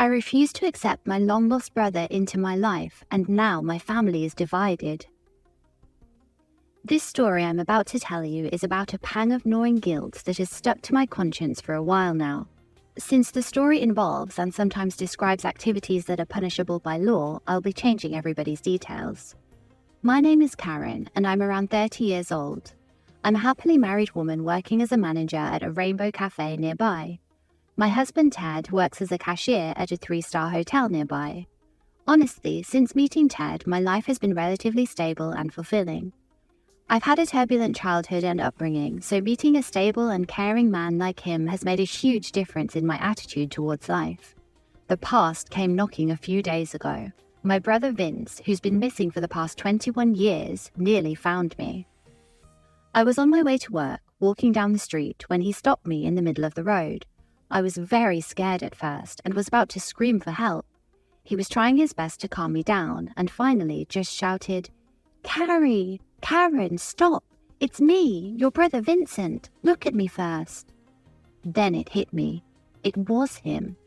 I refused to accept my long-lost brother into my life, and now my family is divided. This story I'm about to tell you is about a pang of gnawing guilt that has stuck to my conscience for a while now. Since the story involves and sometimes describes activities that are punishable by law, I'll be changing everybody's details. My name is Karen, and I'm around 30 years old. I'm a happily married woman working as a manager at a Rainbow Cafe nearby. My husband Ted works as a cashier at a 3-star hotel nearby. Honestly, since meeting Ted, my life has been relatively stable and fulfilling. I've had a turbulent childhood and upbringing, so meeting a stable and caring man like him has made a huge difference in my attitude towards life. The past came knocking a few days ago. My brother Vince, who's been missing for the past 21 years, nearly found me. I was on my way to work, walking down the street, when he stopped me in the middle of the road. I was very scared at first and was about to scream for help. He was trying his best to calm me down and finally just shouted, Karen, stop! It's me, your brother Vincent. Look at me first." Then it hit me. It was him.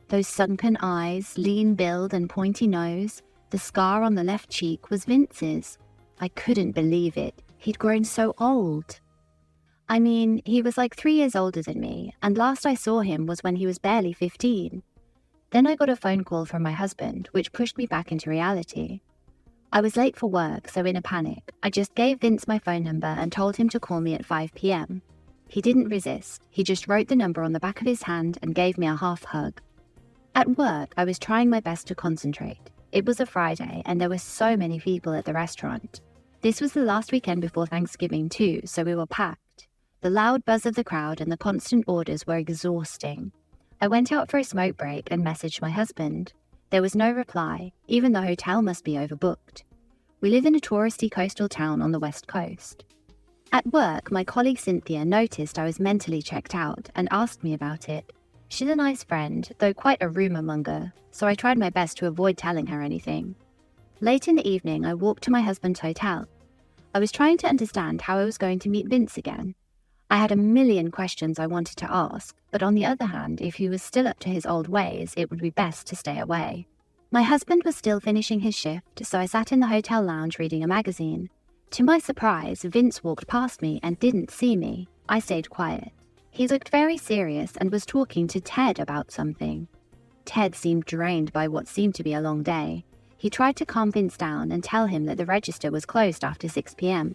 Those sunken eyes, lean build and pointy nose, the scar on the left cheek was Vince's. I couldn't believe it. He'd grown so old. I mean, he was like 3 years older than me, and last I saw him was when he was barely 15. Then I got a phone call from my husband, which pushed me back into reality. I was late for work, so in a panic, I just gave Vince my phone number and told him to call me at 5 p.m. He didn't resist. He just wrote the number on the back of his hand and gave me a half hug. At work, I was trying my best to concentrate. It was a Friday, and there were so many people at the restaurant. This was the last weekend before Thanksgiving too, so we were packed. The loud buzz of the crowd and the constant orders were exhausting. I went out for a smoke break and messaged my husband. There was no reply, even the hotel must be overbooked. We live in a touristy coastal town on the west coast. At work, my colleague Cynthia noticed I was mentally checked out and asked me about it. She's a nice friend, though quite a rumour monger, so I tried my best to avoid telling her anything. Late in the evening, I walked to my husband's hotel. I was trying to understand how I was going to meet Vince again. I had a million questions I wanted to ask, but on the other hand, if he was still up to his old ways, it would be best to stay away. My husband was still finishing his shift, so I sat in the hotel lounge reading a magazine. To my surprise, Vince walked past me and didn't see me. I stayed quiet. He looked very serious and was talking to Ted about something. Ted seemed drained by what seemed to be a long day. He tried to calm Vince down and tell him that the register was closed after 6 p.m.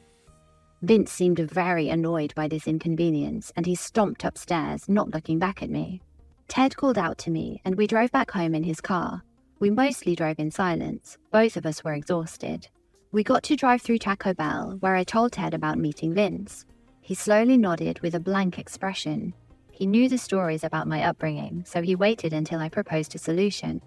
Vince seemed very annoyed by this inconvenience, and he stomped upstairs, not looking back at me. Ted called out to me, and we drove back home in his car. We mostly drove in silence. Both of us were exhausted. We got to drive through Taco Bell, where I told Ted about meeting Vince. He slowly nodded with a blank expression. He knew the stories about my upbringing, so he waited until I proposed a solution.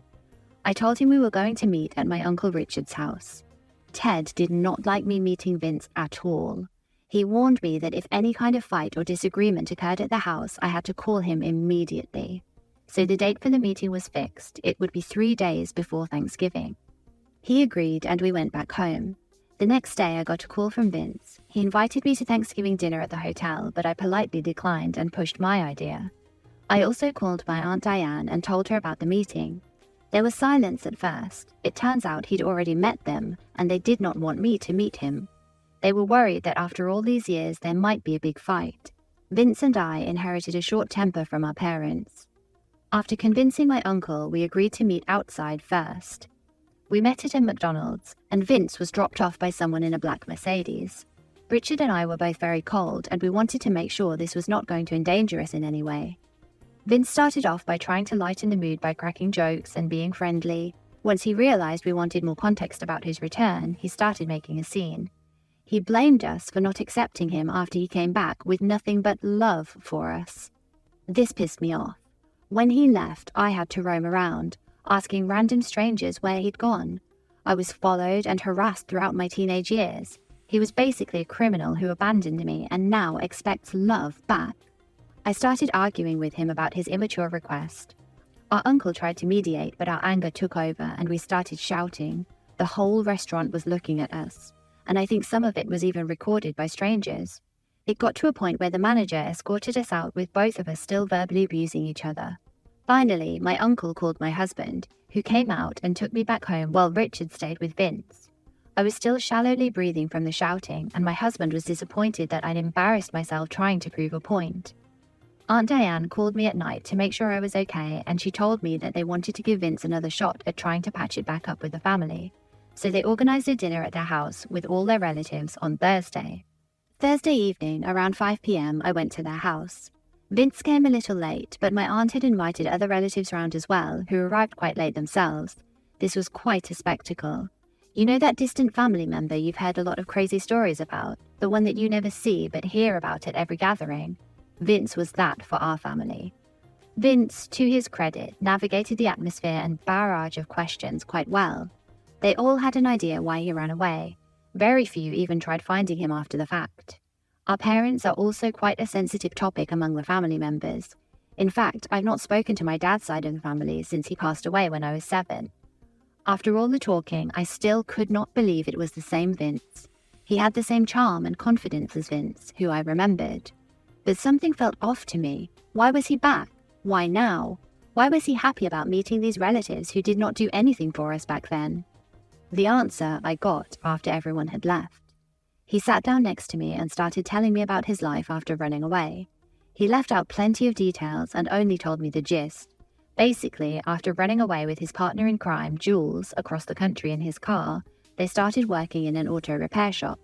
I told him we were going to meet at my Uncle Richard's house. Ted did not like me meeting Vince at all. He warned me that if any kind of fight or disagreement occurred at the house, I had to call him immediately. So the date for the meeting was fixed. It would be 3 days before Thanksgiving. He agreed, and we went back home. The next day, I got a call from Vince. He invited me to Thanksgiving dinner at the hotel, but I politely declined and pushed my idea. I also called my Aunt Diane and told her about the meeting. There was silence at first. It turns out he'd already met them, and they did not want me to meet him. They were worried that after all these years, there might be a big fight. Vince and I inherited a short temper from our parents. After convincing my uncle, we agreed to meet outside first. We met at a McDonald's, and Vince was dropped off by someone in a black Mercedes. Richard and I were both very cold, and we wanted to make sure this was not going to endanger us in any way. Vince started off by trying to lighten the mood by cracking jokes and being friendly. Once he realized we wanted more context about his return, he started making a scene. He blamed us for not accepting him after he came back with nothing but love for us. This pissed me off. When he left, I had to roam around, asking random strangers where he'd gone. I was followed and harassed throughout my teenage years. He was basically a criminal who abandoned me and now expects love back. I started arguing with him about his immature request. Our uncle tried to mediate, but our anger took over and we started shouting. The whole restaurant was looking at us, and I think some of it was even recorded by strangers. It got to a point where the manager escorted us out with both of us still verbally abusing each other. Finally, my uncle called my husband, who came out and took me back home while Richard stayed with Vince. I was still shallowly breathing from the shouting, and my husband was disappointed that I'd embarrassed myself trying to prove a point. Aunt Diane called me at night to make sure I was okay, and she told me that they wanted to give Vince another shot at trying to patch it back up with the family. So they organized a dinner at their house with all their relatives on Thursday. Thursday evening, around 5 p.m, I went to their house. Vince came a little late, but my aunt had invited other relatives round as well, who arrived quite late themselves. This was quite a spectacle. You know that distant family member you've heard a lot of crazy stories about? The one that you never see but hear about at every gathering? Vince was that for our family. Vince, to his credit, navigated the atmosphere and barrage of questions quite well. They all had an idea why he ran away. Very few even tried finding him after the fact. Our parents are also quite a sensitive topic among the family members. In fact, I've not spoken to my dad's side of the family since he passed away when I was 7. After all the talking, I still could not believe it was the same Vince. He had the same charm and confidence as Vince, who I remembered. But something felt off to me. Why was he back? Why now? Why was he happy about meeting these relatives who did not do anything for us back then? The answer I got after everyone had left. He sat down next to me and started telling me about his life after running away. He left out plenty of details and only told me the gist. Basically, after running away with his partner in crime, Jules, across the country in his car, they started working in an auto repair shop.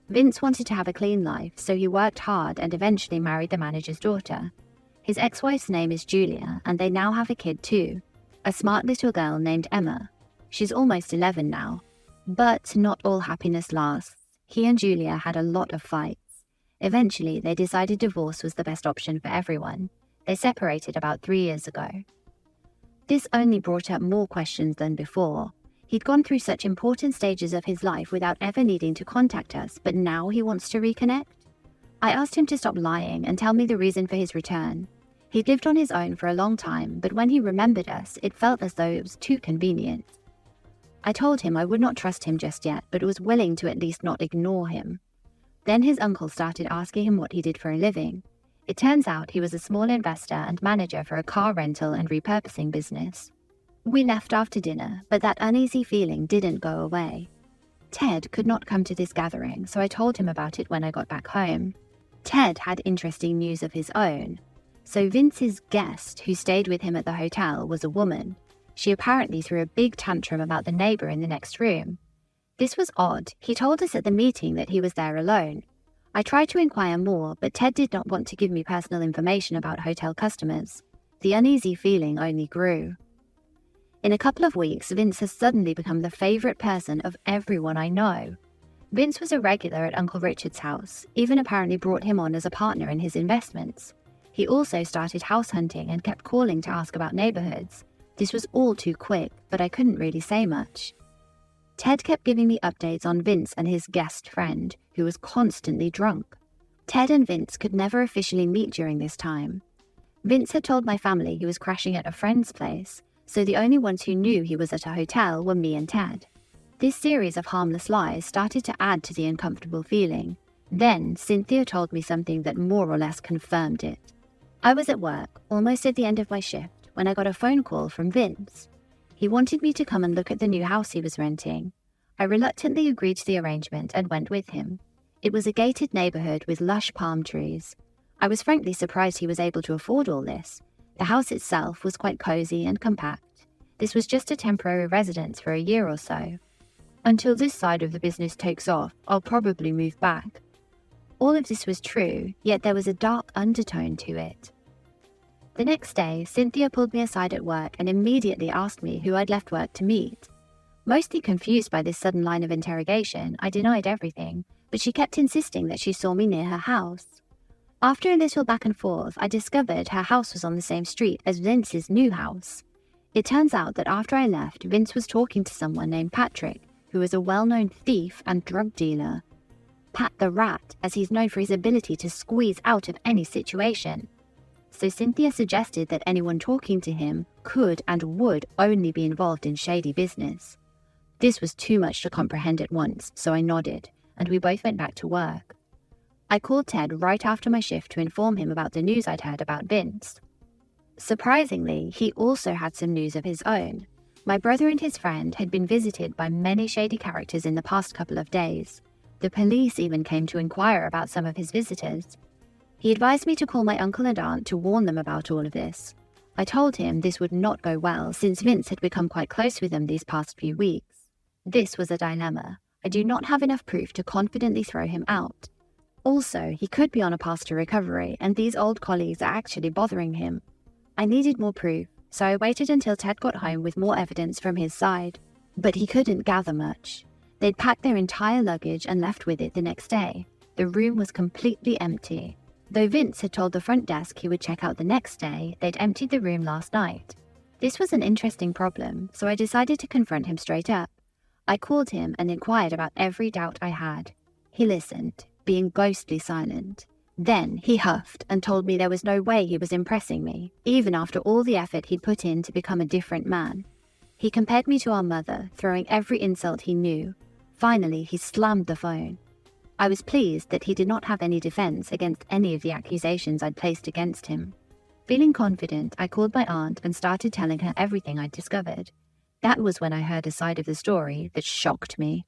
Vince wanted to have a clean life, so he worked hard and eventually married the manager's daughter. His ex-wife's name is Julia, and they now have a kid too, a smart little girl named Emma. She's almost 11 now. But not all happiness lasts. He and Julia had a lot of fights. Eventually, they decided divorce was the best option for everyone. They separated about 3 years ago. This only brought up more questions than before. He'd gone through such important stages of his life without ever needing to contact us, but now he wants to reconnect? I asked him to stop lying and tell me the reason for his return. He'd lived on his own for a long time, but when he remembered us, it felt as though it was too convenient. I told him I would not trust him just yet, but was willing to at least not ignore him. Then his uncle started asking him what he did for a living. It turns out he was a small investor and manager for a car rental and repurposing business. We left after dinner, but that uneasy feeling didn't go away. Ted could not come to this gathering, so I told him about it when I got back home. Ted had interesting news of his own. So Vince's guest, who stayed with him at the hotel, was a woman. She apparently threw a big tantrum about the neighbor in the next room. This was odd. He told us at the meeting that he was there alone. I tried to inquire more, but Ted did not want to give me personal information about hotel customers. The uneasy feeling only grew. In a couple of weeks, Vince has suddenly become the favorite person of everyone I know. Vince was a regular at Uncle Richard's house, even apparently brought him on as a partner in his investments. He also started house hunting and kept calling to ask about neighborhoods. This was all too quick, but I couldn't really say much. Ted kept giving me updates on Vince and his guest friend, who was constantly drunk. Ted and Vince could never officially meet during this time. Vince had told my family he was crashing at a friend's place, so the only ones who knew he was at a hotel were me and Ted. This series of harmless lies started to add to the uncomfortable feeling. Then Cynthia told me something that more or less confirmed it. I was at work, almost at the end of my shift, when I got a phone call from Vince. He wanted me to come and look at the new house he was renting. I reluctantly agreed to the arrangement and went with him. It was a gated neighborhood with lush palm trees. I was frankly surprised he was able to afford all this. The house itself was quite cozy and compact. This was just a temporary residence for a year or so. Until this side of the business takes off, I'll probably move back. All of this was true, yet there was a dark undertone to it. The next day, Cynthia pulled me aside at work and immediately asked me who I'd left work to meet. Mostly confused by this sudden line of interrogation, I denied everything, but she kept insisting that she saw me near her house. After a little back and forth, I discovered her house was on the same street as Vince's new house. It turns out that after I left, Vince was talking to someone named Patrick, who is a well-known thief and drug dealer. Pat the Rat, as he's known for his ability to squeeze out of any situation. So Cynthia suggested that anyone talking to him could and would only be involved in shady business. This was too much to comprehend at once, so I nodded, and we both went back to work. I called Ted right after my shift to inform him about the news I'd heard about Vince. Surprisingly, he also had some news of his own. My brother and his friend had been visited by many shady characters in the past couple of days. The police even came to inquire about some of his visitors. He advised me to call my uncle and aunt to warn them about all of this. I told him this would not go well since Vince had become quite close with them these past few weeks. This was a dilemma. I do not have enough proof to confidently throw him out. Also, he could be on a path to recovery, and these old colleagues are actually bothering him. I needed more proof, so I waited until Ted got home with more evidence from his side. But he couldn't gather much. They'd packed their entire luggage and left with it the next day. The room was completely empty. Though Vince had told the front desk he would check out the next day, they'd emptied the room last night. This was an interesting problem, so I decided to confront him straight up. I called him and inquired about every doubt I had. He listened, being ghostly silent. Then he huffed and told me there was no way he was impressing me, even after all the effort he'd put in to become a different man. He compared me to our mother, throwing every insult he knew. Finally, he slammed the phone. I was pleased that he did not have any defense against any of the accusations I'd placed against him. Feeling confident, I called my aunt and started telling her everything I'd discovered. That was when I heard a side of the story that shocked me.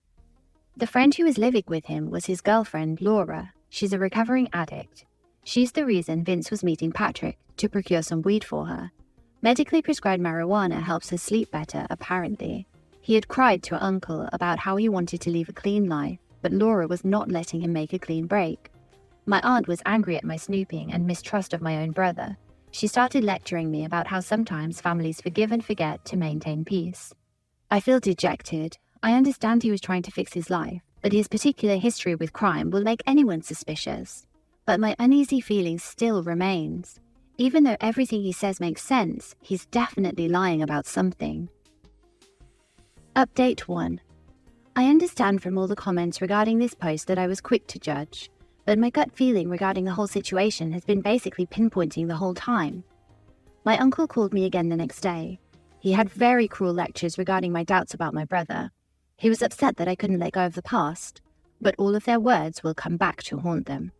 The friend who was living with him was his girlfriend, Laura. She's a recovering addict. She's the reason Vince was meeting Patrick to procure some weed for her. Medically prescribed marijuana helps her sleep better, apparently. He had cried to her uncle about how he wanted to leave a clean life, but Laura was not letting him make a clean break. My aunt was angry at my snooping and mistrust of my own brother. She started lecturing me about how sometimes families forgive and forget to maintain peace. I feel dejected. I understand he was trying to fix his life, but his particular history with crime will make anyone suspicious. But my uneasy feeling still remains. Even though everything he says makes sense, he's definitely lying about something. Update 1. I understand from all the comments regarding this post that I was quick to judge, but my gut feeling regarding the whole situation has been basically pinpointing the whole time. My uncle called me again the next day. He had very cruel lectures regarding my doubts about my brother. He was upset that I couldn't let go of the past, but all of their words will come back to haunt them.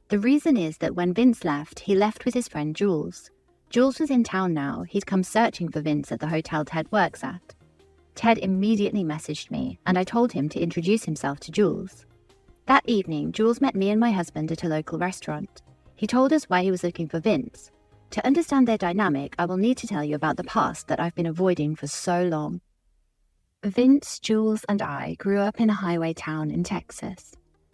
The reason is that when Vince left, he left with his friend Jules. Jules was in town now. He'd come searching for Vince at the hotel Ted works at. Ted immediately messaged me, and I told him to introduce himself to Jules. That evening, Jules met me and my husband at a local restaurant. He told us why he was looking for Vince. To understand their dynamic, I will need to tell you about the past that I've been avoiding for so long. Vince, Jules, and I grew up in a highway town in Texas.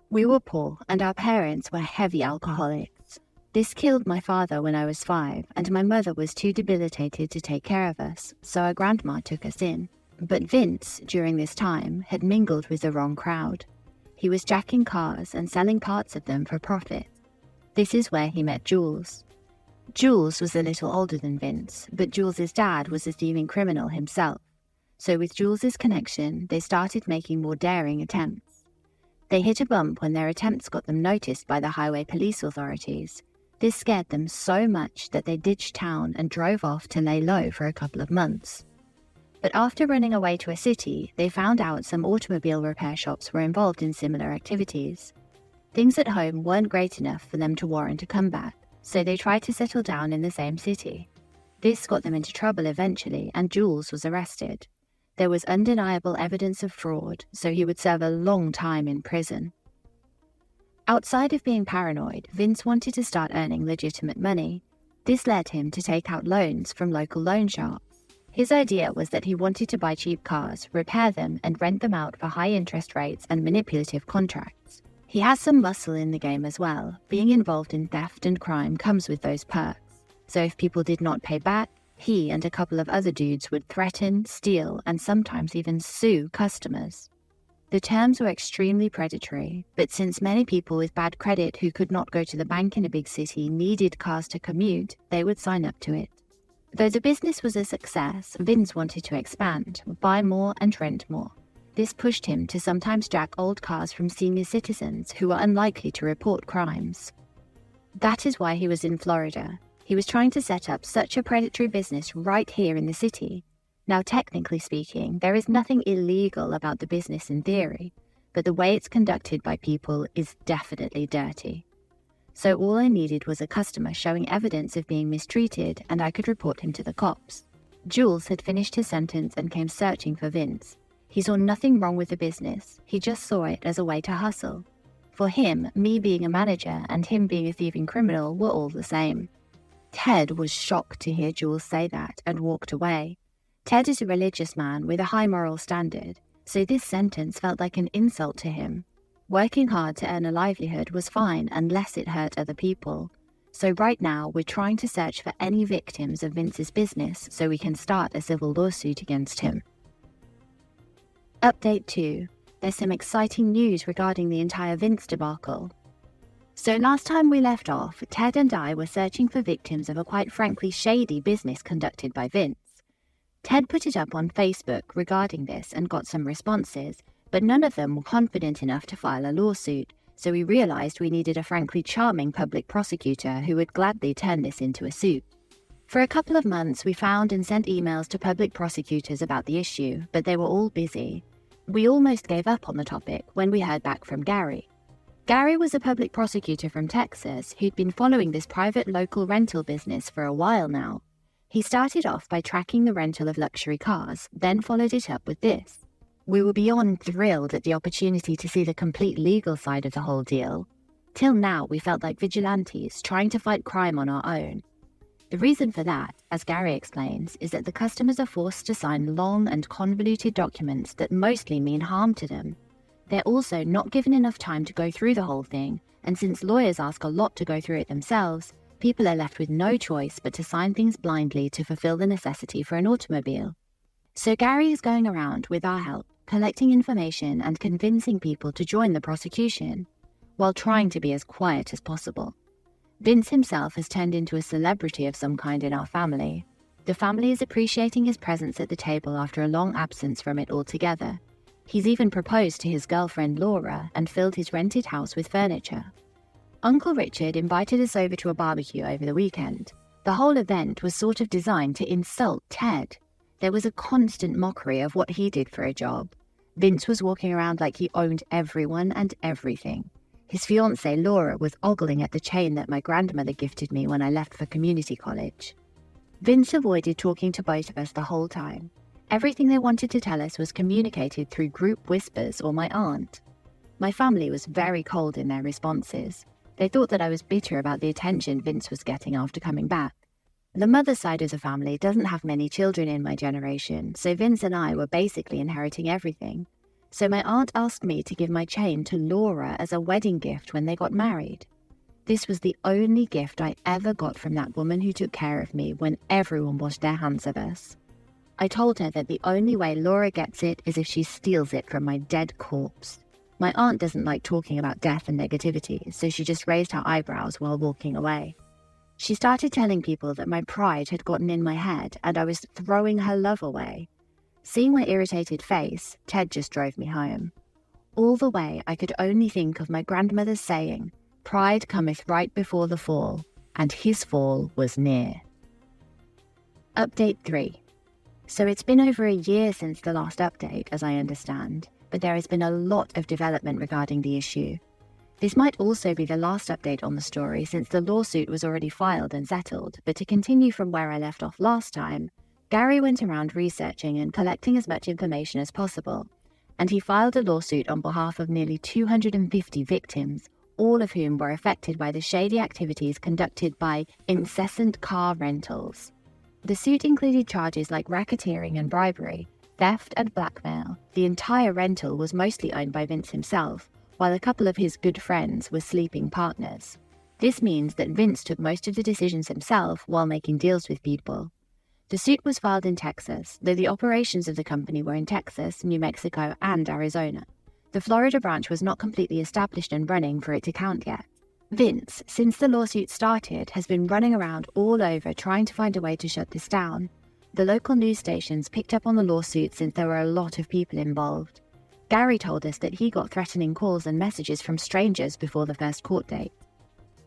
We were poor, and our parents were heavy alcoholics. This killed my father when I was 5, and my mother was too debilitated to take care of us, so our grandma took us in. But Vince, during this time, had mingled with the wrong crowd. He was jacking cars and selling parts of them for profit. This is where he met Jules. Jules was a little older than Vince, but Jules's dad was a thieving criminal himself. So with Jules's connection, they started making more daring attempts. They hit a bump when their attempts got them noticed by the highway police authorities. This scared them so much that they ditched town and drove off to lay low for a couple of months. But after running away to a city, they found out some automobile repair shops were involved in similar activities. Things at home weren't great enough for them to warrant a comeback, so they tried to settle down in the same city. This got them into trouble eventually, and Jules was arrested. There was undeniable evidence of fraud, so he would serve a long time in prison. Outside of being paranoid, Vince wanted to start earning legitimate money. This led him to take out loans from local loan sharks. His idea was that he wanted to buy cheap cars, repair them, and rent them out for high interest rates and manipulative contracts. He has some muscle in the game as well. Being involved in theft and crime comes with those perks. So if people did not pay back, he and a couple of other dudes would threaten, steal, and sometimes even sue customers. The terms were extremely predatory, but since many people with bad credit who could not go to the bank in a big city needed cars to commute, they would sign up to it. Though the business was a success, Vince wanted to expand, buy more and rent more. This pushed him to sometimes jack old cars from senior citizens who were unlikely to report crimes. That is why he was in Florida. He was trying to set up such a predatory business right here in the city. Now, technically speaking, there is nothing illegal about the business in theory, but the way it's conducted by people is definitely dirty. So all I needed was a customer showing evidence of being mistreated and I could report him to the cops. Jules had finished his sentence and came searching for Vince. He saw nothing wrong with the business, he just saw it as a way to hustle. For him, me being a manager and him being a thieving criminal were all the same. Ted was shocked to hear Jules say that and walked away. Ted is a religious man with a high moral standard, so this sentence felt like an insult to him. Working hard to earn a livelihood was fine unless it hurt other people. So right now, we're trying to search for any victims of Vince's business so we can start a civil lawsuit against him. Update 2. There's some exciting news regarding the entire Vince debacle. So last time we left off, Ted and I were searching for victims of a quite frankly shady business conducted by Vince. Ted put it up on Facebook regarding this and got some responses, but none of them were confident enough to file a lawsuit, so we realized we needed a frankly charming public prosecutor who would gladly turn this into a suit. For a couple of months, we found and sent emails to public prosecutors about the issue, but they were all busy. We almost gave up on the topic when we heard back from Gary. Gary was a public prosecutor from Texas who'd been following this private local rental business for a while now. He started off by tracking the rental of luxury cars, then followed it up with this. We were beyond thrilled at the opportunity to see the complete legal side of the whole deal. Till now, we felt like vigilantes trying to fight crime on our own. The reason for that, as Gary explains, is that the customers are forced to sign long and convoluted documents that mostly mean harm to them. They're also not given enough time to go through the whole thing, and since lawyers ask a lot to go through it themselves, people are left with no choice but to sign things blindly to fulfill the necessity for an automobile. So Gary is going around, with our help, collecting information and convincing people to join the prosecution, while trying to be as quiet as possible. Vince himself has turned into a celebrity of some kind in our family. The family is appreciating his presence at the table after a long absence from it altogether. He's even proposed to his girlfriend Laura and filled his rented house with furniture. Uncle Richard invited us over to a barbecue over the weekend. The whole event was sort of designed to insult Ted. There was a constant mockery of what he did for a job. Vince was walking around like he owned everyone and everything. His fiancée Laura was ogling at the chain that my grandmother gifted me when I left for community college. Vince avoided talking to both of us the whole time. Everything they wanted to tell us was communicated through group whispers or my aunt. My family was very cold in their responses. They thought that I was bitter about the attention Vince was getting after coming back. The mother side of the family doesn't have many children in my generation, so Vince and I were basically inheriting everything. So my aunt asked me to give my chain to Laura as a wedding gift when they got married. This was the only gift I ever got from that woman who took care of me when everyone washed their hands of us. I told her that the only way Laura gets it is if she steals it from my dead corpse. My aunt doesn't like talking about death and negativity, so she just raised her eyebrows while walking away. She started telling people that my pride had gotten in my head and I was throwing her love away. Seeing my irritated face, Ted just drove me home. All the way, I could only think of my grandmother's saying, "Pride cometh right before the fall," and his fall was near. Update 3. So it's been over a year since the last update, as I understand, but there has been a lot of development regarding the issue. This might also be the last update on the story since the lawsuit was already filed and settled, but to continue from where I left off last time, Gary went around researching and collecting as much information as possible, and he filed a lawsuit on behalf of nearly 250 victims, all of whom were affected by the shady activities conducted by Incessant Car Rentals. The suit included charges like racketeering and bribery, theft and blackmail. The entire rental was mostly owned by Vince himself, while a couple of his good friends were sleeping partners. This means that Vince took most of the decisions himself while making deals with people. The suit was filed in Texas, though the operations of the company were in Texas, New Mexico, and Arizona. The Florida branch was not completely established and running for it to count yet. Vince, since the lawsuit started, has been running around all over trying to find a way to shut this down. The local news stations picked up on the lawsuit since there were a lot of people involved. Gary told us that he got threatening calls and messages from strangers before the first court date.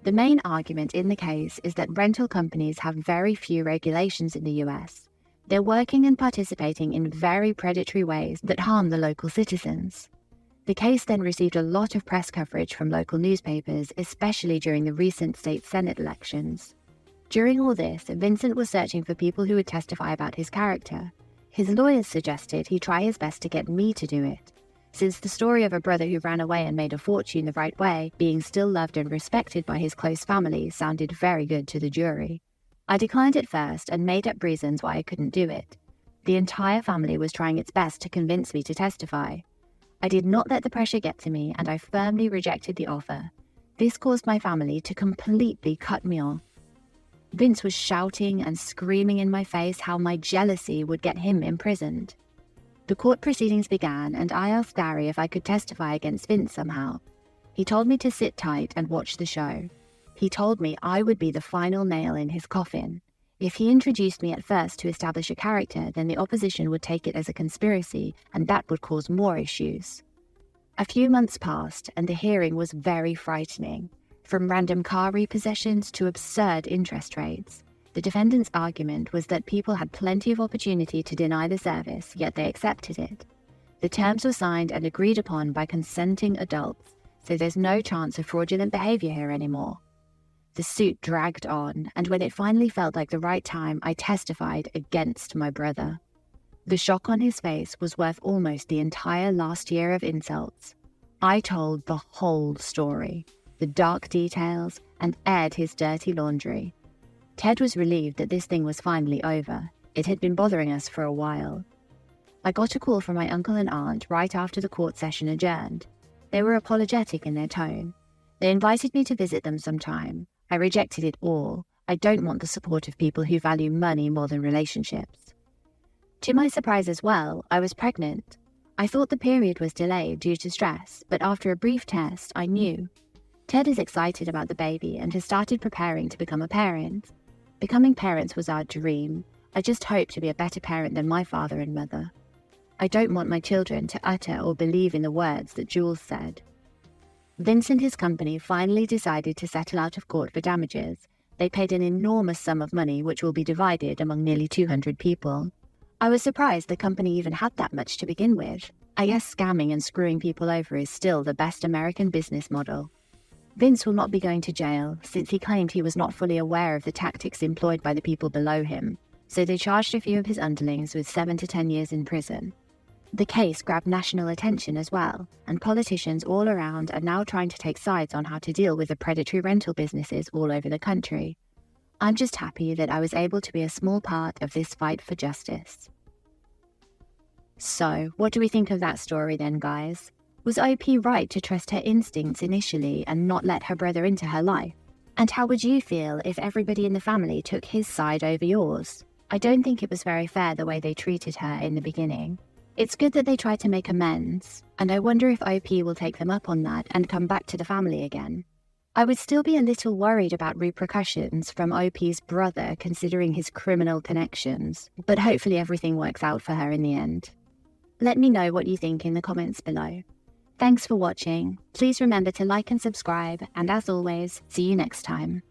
The main argument in the case is that rental companies have very few regulations in the US. They're working and participating in very predatory ways that harm the local citizens. The case then received a lot of press coverage from local newspapers, especially during the recent state Senate elections. During all this, Vincent was searching for people who would testify about his character. His lawyers suggested he try his best to get me to do it, since the story of a brother who ran away and made a fortune the right way, being still loved and respected by his close family, sounded very good to the jury. I declined at first and made up reasons why I couldn't do it. The entire family was trying its best to convince me to testify. I did not let the pressure get to me, and I firmly rejected the offer. This caused my family to completely cut me off. Vince was shouting and screaming in my face how my jealousy would get him imprisoned. The court proceedings began, and I asked Gary if I could testify against Vince somehow. He told me to sit tight and watch the show. He told me I would be the final nail in his coffin. If he introduced me at first to establish a character, then the opposition would take it as a conspiracy, and that would cause more issues. A few months passed, and the hearing was very frightening. From random car repossessions to absurd interest rates. The defendant's argument was that people had plenty of opportunity to deny the service, yet they accepted it. The terms were signed and agreed upon by consenting adults, so there's no chance of fraudulent behavior here anymore. The suit dragged on, and when it finally felt like the right time, I testified against my brother. The shock on his face was worth almost the entire last year of insults. I told the whole story. The dark details, and aired his dirty laundry. Ted was relieved that this thing was finally over. It had been bothering us for a while. I got a call from my uncle and aunt right after the court session adjourned. They were apologetic in their tone. They invited me to visit them sometime. I rejected it all. I don't want the support of people who value money more than relationships. To my surprise as well, I was pregnant. I thought the period was delayed due to stress, but after a brief test, I knew. Ted is excited about the baby and has started preparing to become a parent. Becoming parents was our dream. I just hope to be a better parent than my father and mother. I don't want my children to utter or believe in the words that Jules said. Vince and his company finally decided to settle out of court for damages. They paid an enormous sum of money, which will be divided among nearly 200 people. I was surprised the company even had that much to begin with. I guess scamming and screwing people over is still the best American business model. Vince will not be going to jail, since he claimed he was not fully aware of the tactics employed by the people below him, so they charged a few of his underlings with 7 to 10 years in prison. The case grabbed national attention as well, and politicians all around are now trying to take sides on how to deal with the predatory rental businesses all over the country. I'm just happy that I was able to be a small part of this fight for justice. So, what do we think of that story then, guys? Was OP right to trust her instincts initially and not let her brother into her life? And how would you feel if everybody in the family took his side over yours? I don't think it was very fair the way they treated her in the beginning. It's good that they tried to make amends, and I wonder if OP will take them up on that and come back to the family again. I would still be a little worried about repercussions from OP's brother considering his criminal connections, but hopefully everything works out for her in the end. Let me know what you think in the comments below. Thanks for watching. Please remember to like and subscribe, and as always, see you next time.